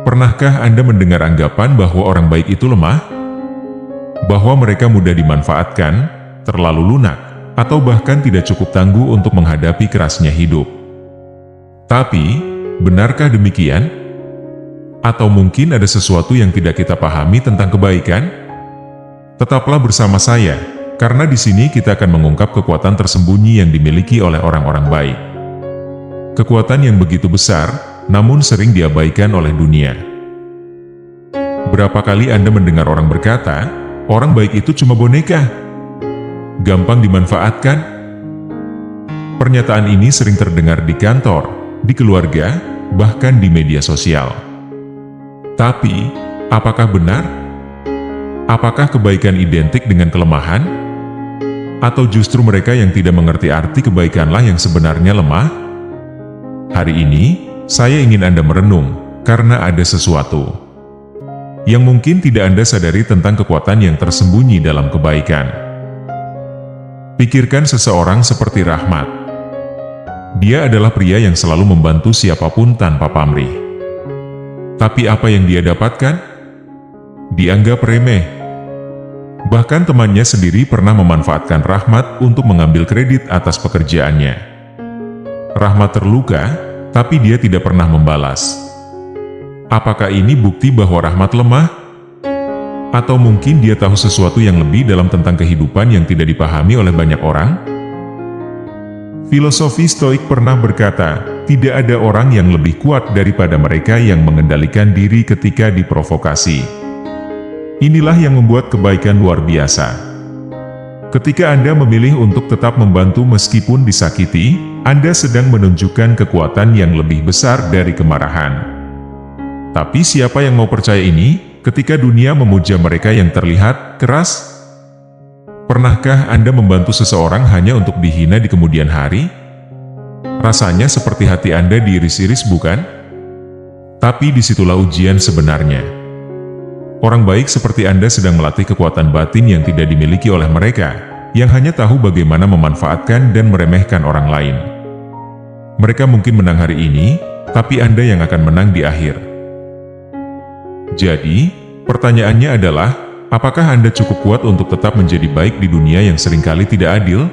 Pernahkah Anda mendengar anggapan bahwa orang baik itu lemah? Bahwa mereka mudah dimanfaatkan, terlalu lunak, atau bahkan tidak cukup tangguh untuk menghadapi kerasnya hidup? Tapi, benarkah demikian? Atau mungkin ada sesuatu yang tidak kita pahami tentang kebaikan? Tetaplah bersama saya, karena di sini kita akan mengungkap kekuatan tersembunyi yang dimiliki oleh orang-orang baik. Kekuatan yang begitu besar, namun sering diabaikan oleh dunia. Berapa kali Anda mendengar orang berkata, orang baik itu cuma boneka, gampang dimanfaatkan? Pernyataan ini sering terdengar di kantor, di keluarga, bahkan di media sosial. Tapi, apakah benar? Apakah kebaikan identik dengan kelemahan? Atau justru mereka yang tidak mengerti arti kebaikanlah yang sebenarnya lemah? Hari ini, saya ingin Anda merenung, karena ada sesuatu yang mungkin tidak Anda sadari tentang kekuatan yang tersembunyi dalam kebaikan. Pikirkan seseorang seperti Rahmat. Dia adalah pria yang selalu membantu siapapun tanpa pamrih. Tapi apa yang dia dapatkan? Dianggap remeh. Bahkan temannya sendiri pernah memanfaatkan Rahmat untuk mengambil kredit atas pekerjaannya. Rahmat terluka, tapi dia tidak pernah membalas. Apakah ini bukti bahwa Rahmat lemah? Atau mungkin dia tahu sesuatu yang lebih dalam tentang kehidupan yang tidak dipahami oleh banyak orang? Filosofi Stoik pernah berkata, tidak ada orang yang lebih kuat daripada mereka yang mengendalikan diri ketika diprovokasi. Inilah yang membuat kebaikan luar biasa. Ketika Anda memilih untuk tetap membantu meskipun disakiti, Anda sedang menunjukkan kekuatan yang lebih besar dari kemarahan. Tapi siapa yang mau percaya ini, ketika dunia memuja mereka yang terlihat keras? Pernahkah Anda membantu seseorang hanya untuk dihina di kemudian hari? Rasanya seperti hati Anda diiris-iris, bukan? Tapi disitulah ujian sebenarnya. Orang baik seperti Anda sedang melatih kekuatan batin yang tidak dimiliki oleh mereka, yang hanya tahu bagaimana memanfaatkan dan meremehkan orang lain. Mereka mungkin menang hari ini, tapi Anda yang akan menang di akhir. Jadi, pertanyaannya adalah, apakah Anda cukup kuat untuk tetap menjadi baik di dunia yang seringkali tidak adil?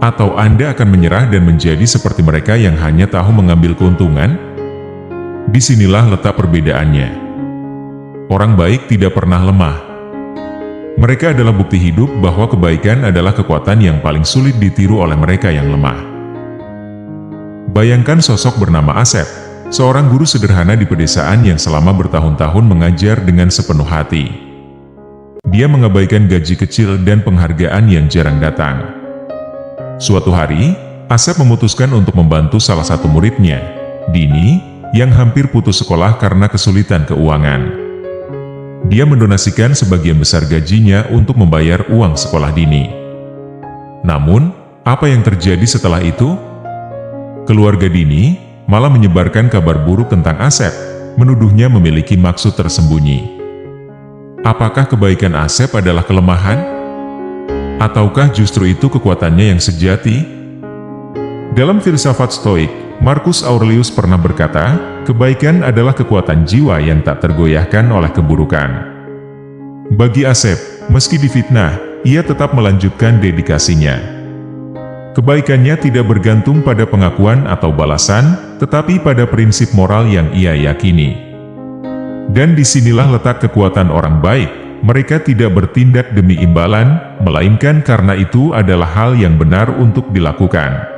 Atau Anda akan menyerah dan menjadi seperti mereka yang hanya tahu mengambil keuntungan? Disinilah letak perbedaannya. Orang baik tidak pernah lemah. Mereka adalah bukti hidup bahwa kebaikan adalah kekuatan yang paling sulit ditiru oleh mereka yang lemah. Bayangkan sosok bernama Asep, seorang guru sederhana di pedesaan yang selama bertahun-tahun mengajar dengan sepenuh hati. Dia mengabaikan gaji kecil dan penghargaan yang jarang datang. Suatu hari, Asep memutuskan untuk membantu salah satu muridnya, Dini, yang hampir putus sekolah karena kesulitan keuangan. Dia mendonasikan sebagian besar gajinya untuk membayar uang sekolah Dini. Namun, apa yang terjadi setelah itu? Keluarga Dini malah menyebarkan kabar buruk tentang Asep, menuduhnya memiliki maksud tersembunyi. Apakah kebaikan Asep adalah kelemahan? Ataukah justru itu kekuatannya yang sejati? Dalam filsafat Stoik, Marcus Aurelius pernah berkata, kebaikan adalah kekuatan jiwa yang tak tergoyahkan oleh keburukan. Bagi Asep, meski difitnah, ia tetap melanjutkan dedikasinya. Kebaikannya tidak bergantung pada pengakuan atau balasan, tetapi pada prinsip moral yang ia yakini. Dan disinilah letak kekuatan orang baik, mereka tidak bertindak demi imbalan, melainkan karena itu adalah hal yang benar untuk dilakukan.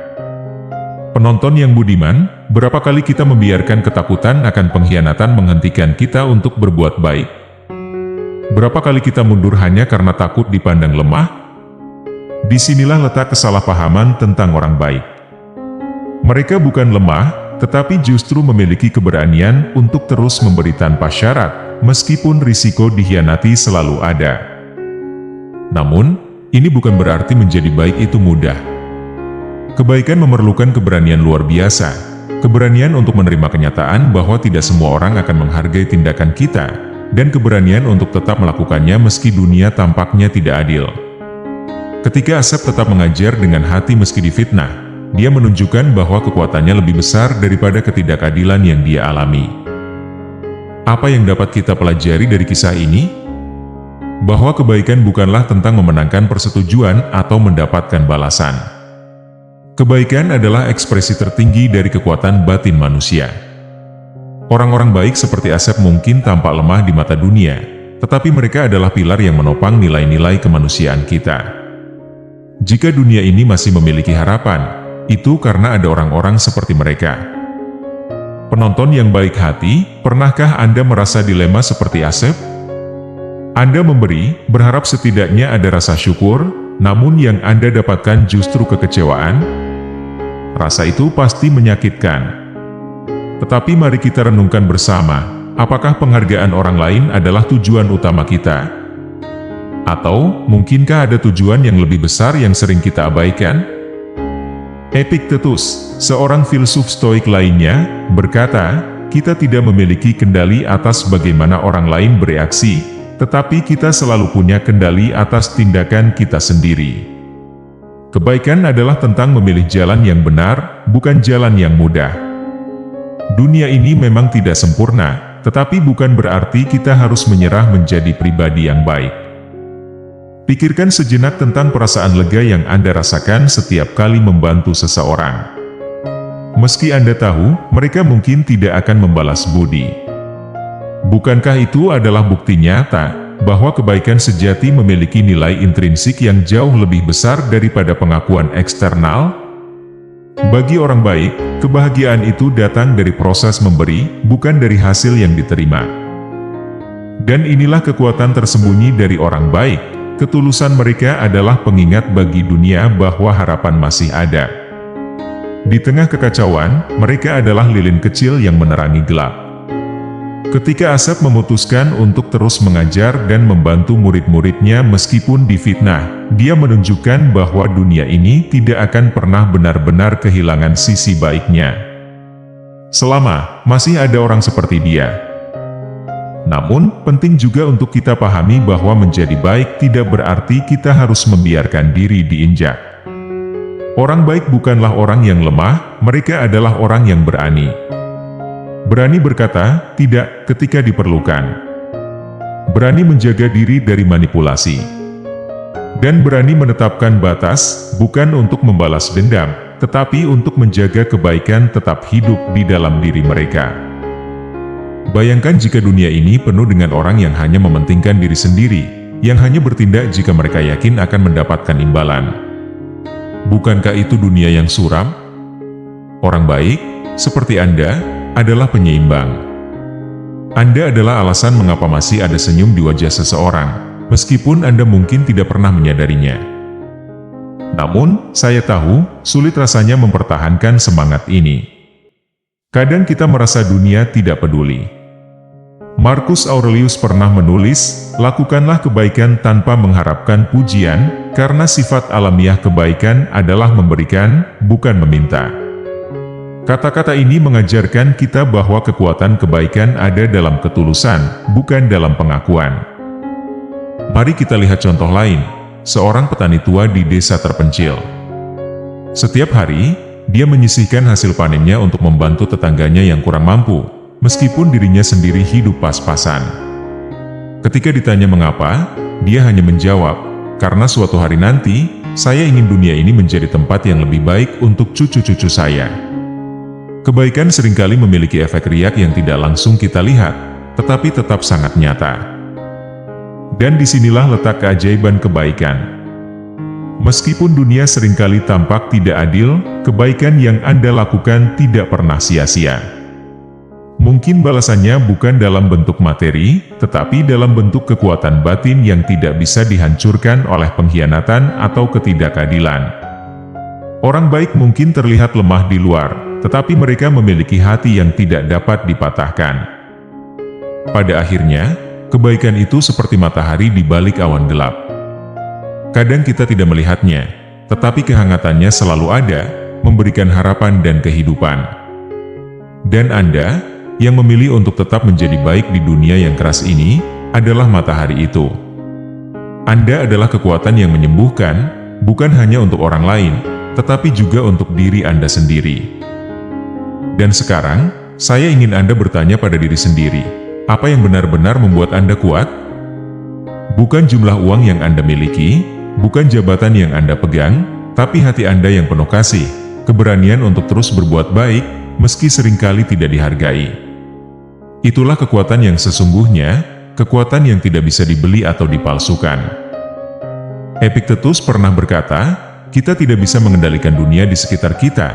Penonton yang budiman, berapa kali kita membiarkan ketakutan akan pengkhianatan menghentikan kita untuk berbuat baik? Berapa kali kita mundur hanya karena takut dipandang lemah? Disinilah letak kesalahpahaman tentang orang baik. Mereka bukan lemah, tetapi justru memiliki keberanian untuk terus memberi tanpa syarat, meskipun risiko dikhianati selalu ada. Namun, ini bukan berarti menjadi baik itu mudah. Kebaikan memerlukan keberanian luar biasa, keberanian untuk menerima kenyataan bahwa tidak semua orang akan menghargai tindakan kita, dan keberanian untuk tetap melakukannya meski dunia tampaknya tidak adil. Ketika Asep tetap mengajar dengan hati meski difitnah, dia menunjukkan bahwa kekuatannya lebih besar daripada ketidakadilan yang dia alami. Apa yang dapat kita pelajari dari kisah ini? Bahwa kebaikan bukanlah tentang memenangkan persetujuan atau mendapatkan balasan. Kebaikan adalah ekspresi tertinggi dari kekuatan batin manusia. Orang-orang baik seperti Asep mungkin tampak lemah di mata dunia, tetapi mereka adalah pilar yang menopang nilai-nilai kemanusiaan kita. Jika dunia ini masih memiliki harapan, itu karena ada orang-orang seperti mereka. Penonton yang baik hati, pernahkah Anda merasa dilema seperti Asep? Anda memberi, berharap setidaknya ada rasa syukur, namun yang Anda dapatkan justru kekecewaan? Rasa itu pasti menyakitkan. Tetapi mari kita renungkan bersama, apakah penghargaan orang lain adalah tujuan utama kita? Atau, mungkinkah ada tujuan yang lebih besar yang sering kita abaikan? Epictetus, seorang filsuf stoik lainnya, berkata, kita tidak memiliki kendali atas bagaimana orang lain bereaksi, tetapi kita selalu punya kendali atas tindakan kita sendiri. Kebaikan adalah tentang memilih jalan yang benar, bukan jalan yang mudah. Dunia ini memang tidak sempurna, tetapi bukan berarti kita harus menyerah menjadi pribadi yang baik. Pikirkan sejenak tentang perasaan lega yang Anda rasakan setiap kali membantu seseorang. Meski Anda tahu, mereka mungkin tidak akan membalas budi. Bukankah itu adalah bukti nyata, bahwa kebaikan sejati memiliki nilai intrinsik yang jauh lebih besar daripada pengakuan eksternal? Bagi orang baik, kebahagiaan itu datang dari proses memberi, bukan dari hasil yang diterima. Dan inilah kekuatan tersembunyi dari orang baik. Ketulusan mereka adalah pengingat bagi dunia bahwa harapan masih ada. Di tengah kekacauan, mereka adalah lilin kecil yang menerangi gelap. Ketika Asep memutuskan untuk terus mengajar dan membantu murid-muridnya meskipun difitnah, dia menunjukkan bahwa dunia ini tidak akan pernah benar-benar kehilangan sisi baiknya. Selama masih ada orang seperti dia. Namun, penting juga untuk kita pahami bahwa menjadi baik tidak berarti kita harus membiarkan diri diinjak. Orang baik bukanlah orang yang lemah, mereka adalah orang yang berani. Berani berkata, tidak, ketika diperlukan. Berani menjaga diri dari manipulasi. Dan berani menetapkan batas, bukan untuk membalas dendam, tetapi untuk menjaga kebaikan tetap hidup di dalam diri mereka. Bayangkan jika dunia ini penuh dengan orang yang hanya mementingkan diri sendiri, yang hanya bertindak jika mereka yakin akan mendapatkan imbalan. Bukankah itu dunia yang suram? Orang baik, seperti Anda, adalah penyeimbang. Anda adalah alasan mengapa masih ada senyum di wajah seseorang, meskipun Anda mungkin tidak pernah menyadarinya. Namun, saya tahu, sulit rasanya mempertahankan semangat ini. Kadang kita merasa dunia tidak peduli. Marcus Aurelius pernah menulis, lakukanlah kebaikan tanpa mengharapkan pujian, karena sifat alamiah kebaikan adalah memberikan, bukan meminta. Kata-kata ini mengajarkan kita bahwa kekuatan kebaikan ada dalam ketulusan, bukan dalam pengakuan. Mari kita lihat contoh lain, seorang petani tua di desa terpencil. Setiap hari, dia menyisihkan hasil panennya untuk membantu tetangganya yang kurang mampu, meskipun dirinya sendiri hidup pas-pasan. Ketika ditanya mengapa, dia hanya menjawab, karena suatu hari nanti, saya ingin dunia ini menjadi tempat yang lebih baik untuk cucu-cucu saya. Kebaikan seringkali memiliki efek riak yang tidak langsung kita lihat, tetapi tetap sangat nyata. Dan disinilah letak keajaiban kebaikan. Meskipun dunia seringkali tampak tidak adil, kebaikan yang Anda lakukan tidak pernah sia-sia. Mungkin balasannya bukan dalam bentuk materi, tetapi dalam bentuk kekuatan batin yang tidak bisa dihancurkan oleh pengkhianatan atau ketidakadilan. Orang baik mungkin terlihat lemah di luar, tetapi mereka memiliki hati yang tidak dapat dipatahkan. Pada akhirnya, kebaikan itu seperti matahari di balik awan gelap. Kadang kita tidak melihatnya, tetapi kehangatannya selalu ada, memberikan harapan dan kehidupan. Dan Anda, yang memilih untuk tetap menjadi baik di dunia yang keras ini, adalah matahari itu. Anda adalah kekuatan yang menyembuhkan, bukan hanya untuk orang lain, tetapi juga untuk diri Anda sendiri. Dan sekarang, saya ingin Anda bertanya pada diri sendiri, Apa yang benar-benar membuat Anda kuat? Bukan jumlah uang yang Anda miliki, bukan jabatan yang Anda pegang, tapi hati Anda yang penuh kasih, keberanian untuk terus berbuat baik, meski seringkali tidak dihargai. Itulah kekuatan yang sesungguhnya, kekuatan yang tidak bisa dibeli atau dipalsukan. Epictetus pernah berkata, kita tidak bisa mengendalikan dunia di sekitar kita,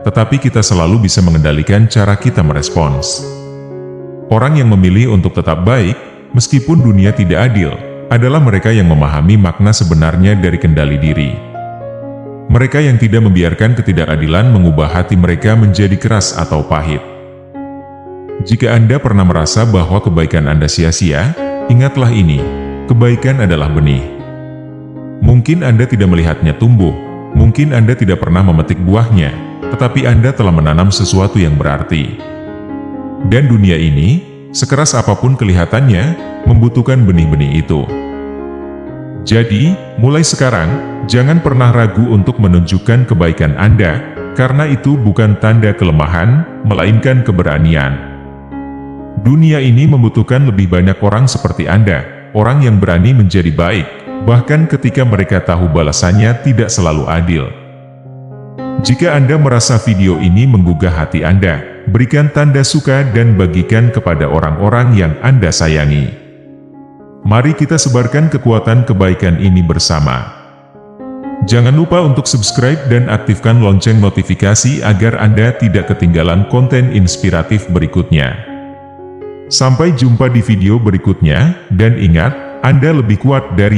tetapi kita selalu bisa mengendalikan cara kita merespons. Orang yang memilih untuk tetap baik, meskipun dunia tidak adil, adalah mereka yang memahami makna sebenarnya dari kendali diri. Mereka yang tidak membiarkan ketidakadilan mengubah hati mereka menjadi keras atau pahit. Jika Anda pernah merasa bahwa kebaikan Anda sia-sia, ingatlah ini, kebaikan adalah benih. Mungkin Anda tidak melihatnya tumbuh, mungkin Anda tidak pernah memetik buahnya, tetapi Anda telah menanam sesuatu yang berarti. Dan dunia ini, sekeras apapun kelihatannya, membutuhkan benih-benih itu. Jadi, mulai sekarang, jangan pernah ragu untuk menunjukkan kebaikan Anda, karena itu bukan tanda kelemahan, melainkan keberanian. Dunia ini membutuhkan lebih banyak orang seperti Anda, orang yang berani menjadi baik, bahkan ketika mereka tahu balasannya tidak selalu adil. Jika Anda merasa video ini menggugah hati Anda, berikan tanda suka dan bagikan kepada orang-orang yang Anda sayangi. Mari kita sebarkan kekuatan kebaikan ini bersama. Jangan lupa untuk subscribe dan aktifkan lonceng notifikasi agar Anda tidak ketinggalan konten inspiratif berikutnya. Sampai jumpa di video berikutnya, dan ingat, Anda lebih kuat dari